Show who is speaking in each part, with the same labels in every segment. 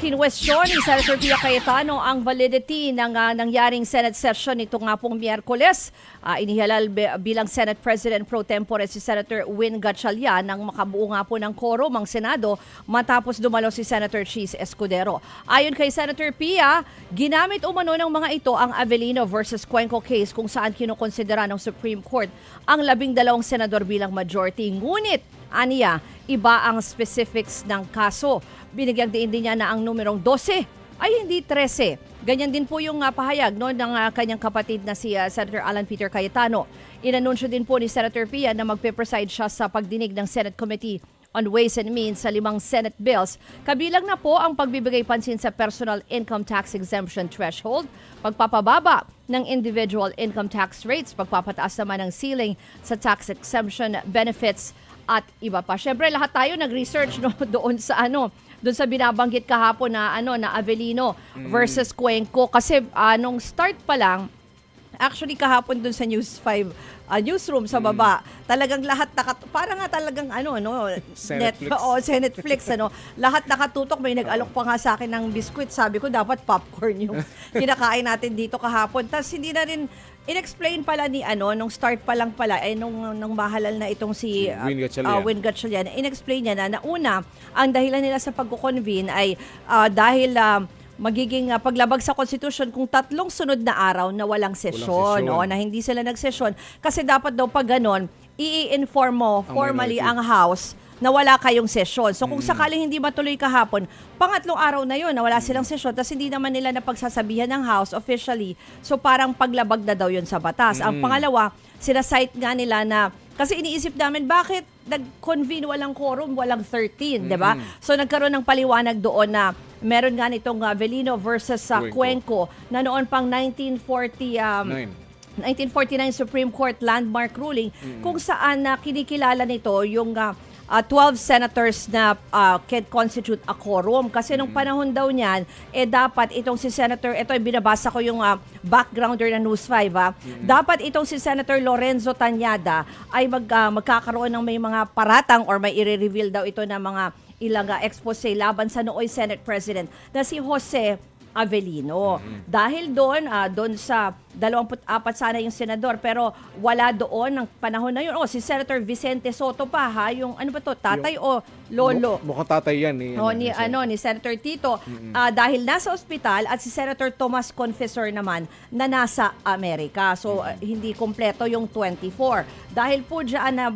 Speaker 1: Kinwestiyon ni Senator Pia Cayetano ang validity ng nangyaring Senate session nito nga pong Miyerkules. Inihalal bilang Senate President pro tempore si Senator Win Gatchalian nang makabuo nga po ng quorum ang Senado matapos dumalo si Senator Cheese Escudero. Ayon kay Senator Pia, ginamit umano ng mga ito ang Avellino versus Cuenco case kung saan kinukonsidera ng Supreme Court ang 12 senador bilang majority. Ngunit, aniya, iba ang specifics ng kaso. Binigyang diin din niya na ang numerong 12 ay hindi 13. Ganyan din po yung pahayag ng kanyang kapatid na si Senator Alan Peter Cayetano. Inanunsyo din po ni Senator Pia na magpe-preside siya sa pagdinig ng Senate Committee on Ways and Means sa 5 Senate bills. Kabilang na po ang pagbibigay pansin sa personal income tax exemption threshold, pagpapababa ng individual income tax rates, pagpapataas naman ng ceiling sa tax exemption benefits at iba pa. Syempre lahat tayo nag-research doon sa binabanggit kahapon na na Avellino versus Cuenco kasi nung start pa lang, actually kahapon doon sa News 5 newsroom sa baba, talagang lahat para nga talagang Senetflix lahat nakatutok. May nag-alok pa nga sa akin ng biskwit, sabi ko dapat popcorn yung kinakain natin dito kahapon. Tapos hindi na rin inexplain pala ni nung start pa lang pala nung mahalal na itong si Win Gatchalian, inexplain niya na una ang dahilan nila sa pagko-convene ay dahil magiging paglabag sa Constitution kung 3 sunod na araw na walang sesyon o na hindi sila nagsesyon. Kasi dapat daw pag ganon, i-inform mo formally ang House na wala kayong sesyon. So kung sakaling hindi matuloy kahapon, pangatlong araw na yun na wala silang sesyon, tapos hindi naman nila napagsasabihan ng House officially. So parang paglabag na daw yun sa batas. Ang pangalawa, sinasite nga nila na, kasi iniisip namin, bakit nag-convene walang quorum, walang 13, di ba? So nagkaroon ng paliwanag doon na meron nga nitong Avellino versus Cuenco na noon pang 1949 Supreme Court landmark ruling kung saan kinikilala nito yung 12 senators na can constitute a quorum. Kasi nung panahon daw niyan, dapat itong si Senator, ito ay binabasa ko yung backgrounder ng News 5, dapat itong si Senator Lorenzo Tañada ay magkakaroon ng may mga paratang or may i-reveal daw ito na mga ilang expose laban sa nooy Senate President na si Jose Avellino. Dahil doon sa 24 sana yung senador, pero wala doon ng panahon na yun. Si Senator Vicente Soto pa, yung ano ba to, tatay o lolo?
Speaker 2: Mukhang tatay yan.
Speaker 1: Ni Senator Tito. Dahil nasa ospital at si Senator Tomas Confessor naman na nasa Amerika. So, hindi kompleto yung 24. Dahil po dyan na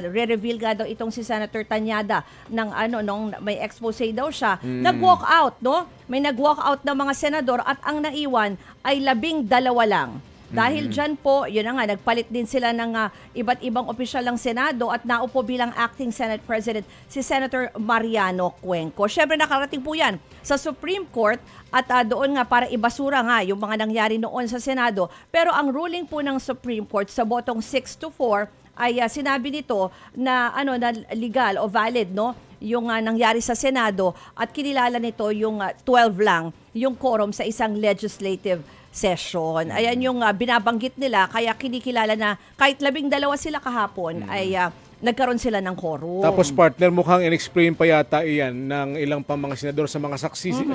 Speaker 1: re-reveal nga daw itong si Senator Tañada ng nung may expose daw siya, nag-walk out, no? May nag-walk out ng mga senador at ang naiwan ay 12 lang. Dahil dyan po, yun na nga, nagpalit din sila ng iba't ibang opisyal ng Senado at naupo bilang acting Senate President si Senator Mariano Cuenco. Siyempre nakarating po yan sa Supreme Court at doon nga para ibasura nga yung mga nangyari noon sa Senado. Pero ang ruling po ng Supreme Court sa botong 6-4 ay sinabi nito na na legal o valid, no, yung nangyari sa Senado at kinilala nito yung 12 lang yung quorum sa isang legislative session. Ayan yung binabanggit nila, kaya kinikilala na kahit 12 sila kahapon ay nagkaroon sila ng quorum.
Speaker 2: Tapos partner, mukhang in-explain pa yata iyan ng ilang pa mga senador sa mga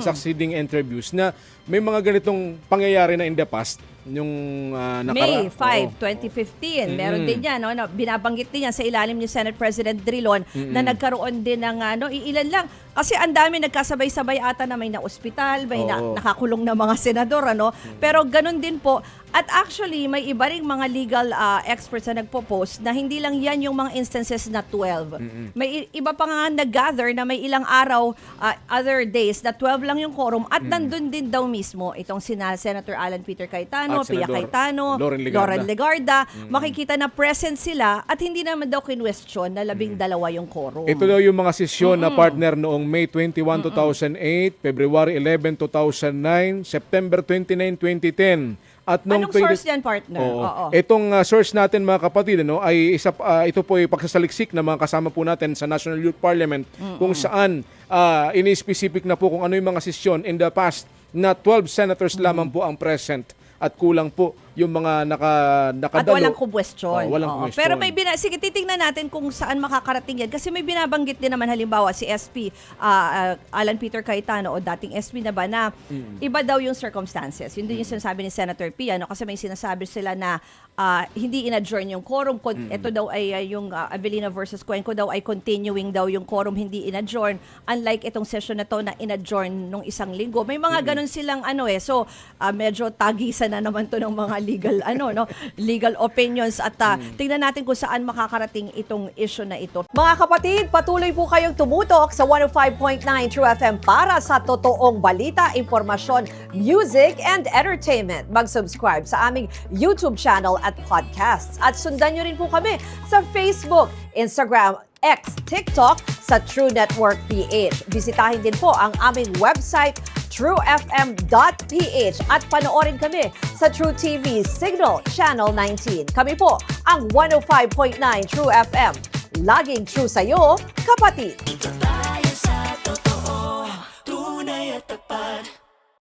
Speaker 2: succeeding interviews na may mga ganitong pangyayari na in the past. Yung
Speaker 1: May 5, 2015. Meron din yan. Binabanggit din yan sa ilalim ni Senate President Drilon na nagkaroon din ng ilan lang. Kasi ang dami nagkasabay-sabay ata na may na-ospital, may nakakulong na mga senador. Pero ganun din po. At actually, may iba ring mga legal experts na nagpo-post na hindi lang yan yung mga instances na 12. May iba pa nga nag-gather na may ilang araw, other days, na 12 lang yung quorum. At nandun din daw mismo itong Senator Alan Peter Cayetano, Pia Cayetano, Loren Legarda. Makikita na present sila at hindi naman daw kinwestiyon na 12 yung quorum.
Speaker 2: Ito daw yung mga sesyon na partner noong May 21, 2008, February 11, 2009, September 29, 2010. At
Speaker 1: anong source yan, partner?
Speaker 2: Itong source natin mga kapatid ay ito po ay pagsasaliksik ng mga kasama po natin sa National Youth Parliament kung saan ini-specific na po kung ano yung mga sesyon in the past na 12 senators lamang po ang present at kulang po yung mga
Speaker 1: At
Speaker 2: nakadalo.
Speaker 1: walang kumwestiyon.
Speaker 2: Walang
Speaker 1: Oo.
Speaker 2: kumwestiyon.
Speaker 1: Pero sige, titingnan natin kung saan makakarating yan. Kasi may binabanggit din naman halimbawa si SP, Alan Peter Cayetano o dating SP na ba na iba daw yung circumstances. Yun din yung sinasabi ni Senator Pia. No? Kasi may sinasabi sila na hindi in-adjourn yung quorum. Ito daw ay yung Avelina versus Cuenco daw ay continuing daw yung quorum, hindi in-adjourn. Unlike itong session na to na in-adjourn nung isang linggo. May mga ganun silang so medyo tagisan na naman to ng mga legal opinions at tingnan natin kung saan makakarating itong issue na ito.
Speaker 3: Mga kapatid, patuloy po kayong tumutok sa 105.9 True FM para sa totoong balita, impormasyon, music, and entertainment. Mag-subscribe sa aming YouTube channel at podcasts. At sundan nyo rin po kami sa Facebook, Instagram, X, TikTok sa True Network PH. Bisitahin din po ang aming website truefm.ph at panoorin kami sa True TV Signal Channel 19. Kami po ang 105.9 True FM. Laging true sa'yo, kapatid.
Speaker 4: Dito tayo sa totoo, tunay at tapat.